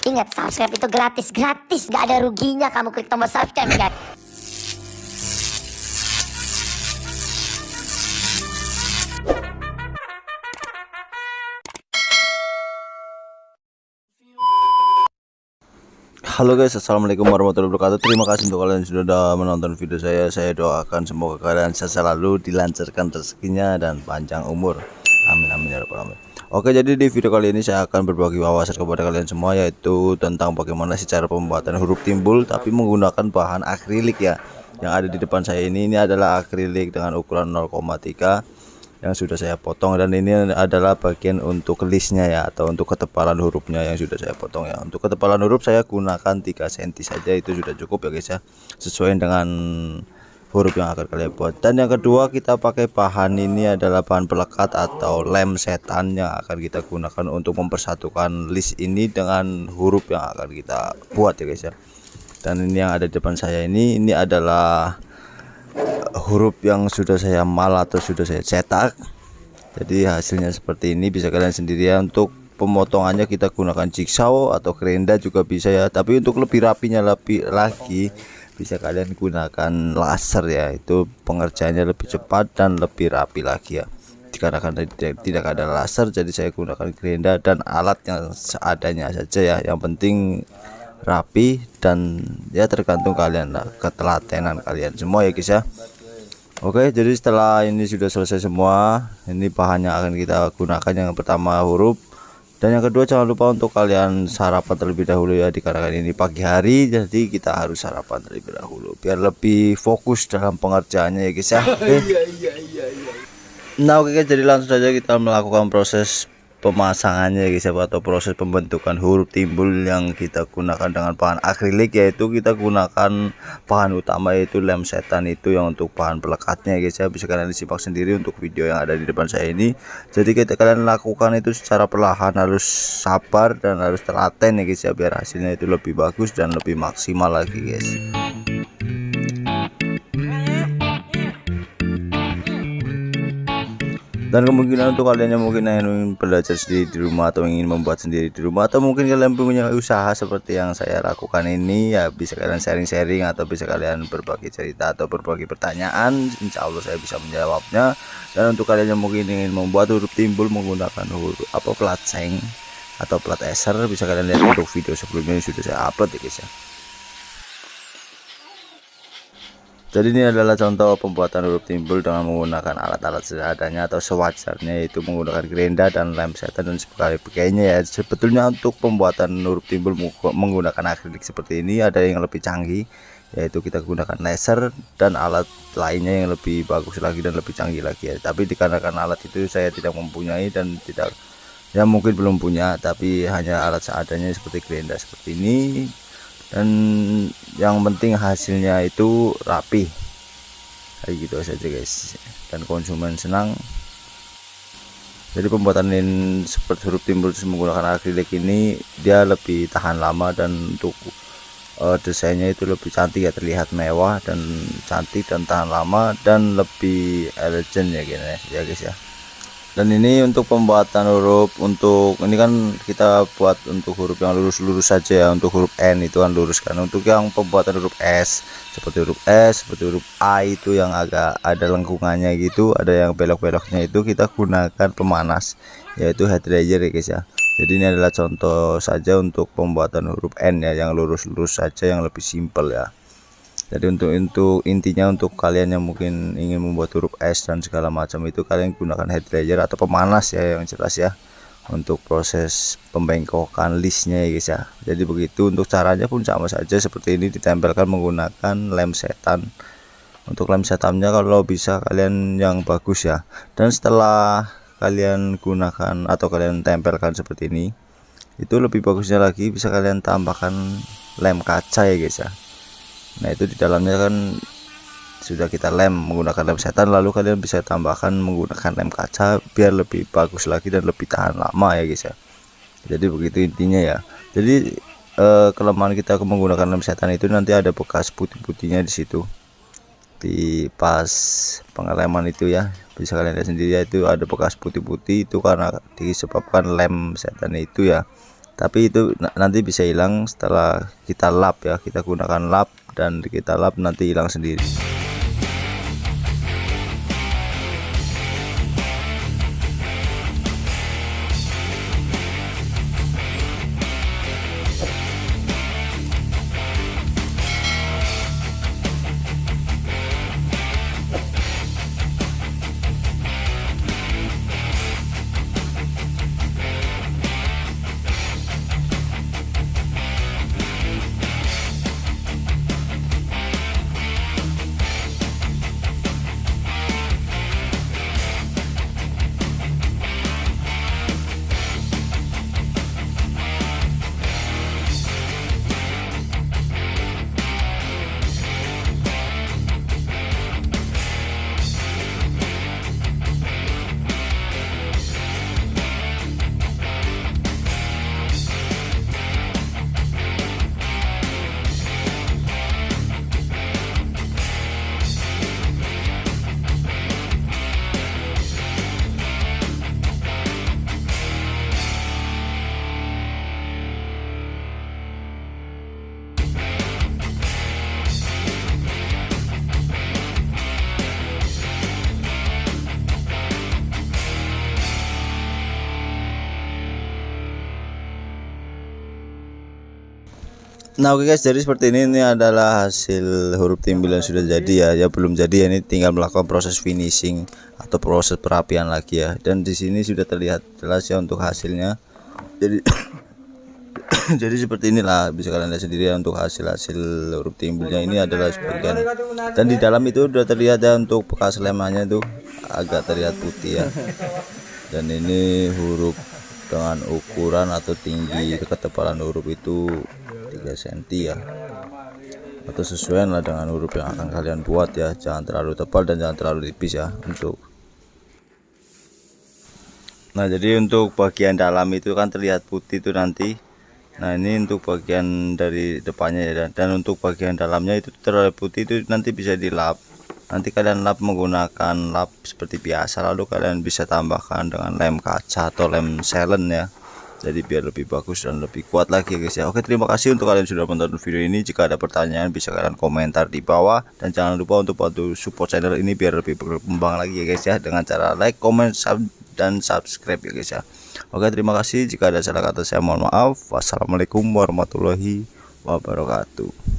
Ingat, subscribe itu gratis, gak ada ruginya kamu klik tombol subscribe guys. Halo guys, assalamualaikum warahmatullahi wabarakatuh. Terima kasih untuk kalian yang sudah menonton video saya. Saya doakan semoga kalian selalu dilancarkan rezekinya dan panjang umur. Amin amin ya rabbal alamin. Oke, jadi di video kali ini saya akan berbagi wawasan kepada kalian semua, yaitu tentang bagaimana sih cara pembuatan huruf timbul tapi menggunakan bahan akrilik ya. Yang ada di depan saya ini adalah akrilik dengan ukuran 0,3 yang sudah saya potong, dan ini adalah bagian untuk listnya ya, atau untuk ketebalan hurufnya yang sudah saya potong ya. Untuk ketebalan huruf saya gunakan 3 cm saja, itu sudah cukup ya guys ya, sesuai dengan huruf yang akan kalian buat. Dan yang kedua, kita pakai bahan ini adalah bahan pelekat atau lem setan yang akan kita gunakan untuk mempersatukan list ini dengan huruf yang akan kita buat ya guys ya. Dan ini yang ada di depan saya ini adalah huruf yang sudah saya mal atau sudah saya cetak. Jadi hasilnya seperti ini, bisa kalian sendiri ya. Untuk pemotongannya kita gunakan jigsaw atau kerenda juga bisa ya, tapi untuk lebih rapinya lagi bisa kalian gunakan laser ya, itu pengerjaannya lebih cepat dan lebih rapi lagi ya. Dikarenakan tidak ada laser, jadi saya gunakan kerenda dan alat yang seadanya saja ya. Yang penting rapi, dan ya tergantung kalian lah, ketelatenan kalian semua ya guys ya. Oke, jadi setelah ini sudah selesai semua, ini bahannya akan kita gunakan. Yang pertama huruf, dan yang kedua jangan lupa untuk kalian sarapan terlebih dahulu ya, dikarenakan ini pagi hari, jadi kita harus sarapan terlebih dahulu biar lebih fokus dalam pengerjaannya ya guys ya. Oke. Nah oke guys, jadi langsung saja kita melakukan proses pemasangannya guys ya, atau proses pembentukan huruf timbul yang kita gunakan dengan bahan akrilik, yaitu kita gunakan bahan utama yaitu lem setan, itu yang untuk bahan pelekatnya guys ya. Bisa kalian disimak sendiri untuk video yang ada di depan saya ini. Jadi kalian lakukan itu secara perlahan, harus sabar dan harus telaten ya guys ya, biar hasilnya itu lebih bagus dan lebih maksimal lagi guys. Dan kemungkinan untuk kalian yang mungkin ingin belajar sendiri di rumah atau ingin membuat sendiri di rumah, atau mungkin kalian punya usaha seperti yang saya lakukan ini ya, bisa kalian sharing-sharing atau bisa kalian berbagi cerita atau berbagi pertanyaan, insya Allah saya bisa menjawabnya. Dan untuk kalian yang mungkin ingin membuat huruf timbul menggunakan huruf plat seng atau plat eser, bisa kalian lihat untuk video sebelumnya yang sudah saya upload ya guys ya. Jadi ini adalah contoh pembuatan huruf timbul dengan menggunakan alat-alat seadanya atau sewajarnya, yaitu menggunakan kerenda dan lem setan dan sebagainya ya. Sebetulnya untuk pembuatan huruf timbul menggunakan akrilik seperti ini ada yang lebih canggih, yaitu kita gunakan laser dan alat lainnya yang lebih bagus lagi dan lebih canggih lagi ya. Tapi dikarenakan alat itu saya tidak mempunyai dan tidak, ya mungkin belum punya, tapi hanya alat seadanya seperti kerenda seperti ini. Dan yang penting hasilnya itu rapi kayak gitu saja guys, dan konsumen senang. Jadi pembuatan seperti huruf timbul menggunakan akrilik ini dia lebih tahan lama, dan untuk desainnya itu lebih cantik ya, terlihat mewah dan cantik dan tahan lama dan lebih elegan ya gini ya guys ya. Dan ini untuk pembuatan huruf, untuk ini kan kita buat untuk huruf yang lurus-lurus saja ya. Untuk huruf N itu kan lurus kan. Untuk yang pembuatan huruf S, seperti huruf S, seperti huruf A itu yang agak ada lengkungannya gitu, ada yang belok-beloknya, itu kita gunakan pemanas, yaitu head dryer ya guys ya. Jadi ini adalah contoh saja untuk pembuatan huruf N ya, yang lurus-lurus saja, yang lebih simpel ya. Jadi untuk intinya, untuk kalian yang mungkin ingin membuat huruf S dan segala macam itu, kalian gunakan head dryer atau pemanas ya, yang jelas ya, untuk proses pembengkokan listnya ya guys ya. Jadi begitu, untuk caranya pun sama saja seperti ini, ditempelkan menggunakan lem setan. Untuk lem setannya kalau bisa kalian yang bagus ya. Dan setelah kalian gunakan atau kalian tempelkan seperti ini, itu lebih bagusnya lagi bisa kalian tambahkan lem kaca ya guys ya. Nah itu di dalamnya kan sudah kita lem menggunakan lem setan, lalu kalian bisa tambahkan menggunakan lem kaca biar lebih bagus lagi dan lebih tahan lama ya guys ya. Jadi begitu intinya ya. Jadi kelemahan kita menggunakan lem setan itu nanti ada bekas putih-putihnya di situ, di pas pengeleman itu ya, bisa kalian lihat sendiri ya, itu ada bekas putih-putih, itu karena disebabkan lem setan itu ya. Tapi itu nanti bisa hilang setelah kita lap ya, kita gunakan lap dan kita lap nanti hilang sendiri. Nah oke guys, jadi seperti ini adalah hasil huruf timbul yang sudah jadi ya. Ya belum jadi ya, ini tinggal melakukan proses finishing atau proses perapian lagi ya. Dan di sini sudah terlihat jelas ya untuk hasilnya. Jadi jadi seperti inilah, bisa kalian lihat sendiri ya untuk hasil huruf timbulnya. Ini adalah sebagian, dan di dalam itu sudah terlihat ya untuk bekas lemannya itu agak terlihat putih ya. Dan ini huruf dengan ukuran atau tinggi ketebalan huruf itu 3 cm ya, atau sesuai lah dengan huruf yang akan kalian buat ya. Jangan terlalu tebal dan jangan terlalu tipis ya untuk. Nah jadi untuk bagian dalam itu kan terlihat putih itu nanti. Nah ini untuk bagian dari depannya ya, dan untuk bagian dalamnya itu terlihat putih itu nanti bisa dilap. Nanti kalian lap menggunakan lap seperti biasa, lalu kalian bisa tambahkan dengan lem kaca atau lem sealant ya. Jadi biar lebih bagus dan lebih kuat lagi guys ya. Oke, terima kasih untuk kalian sudah menonton video ini. Jika ada pertanyaan bisa kalian komentar di bawah, dan jangan lupa untuk bantu support channel ini biar lebih berkembang lagi ya guys ya, dengan cara like, comment, dan subscribe ya guys ya. Oke, terima kasih. Jika ada salah kata saya mohon maaf. Wassalamualaikum warahmatullahi wabarakatuh.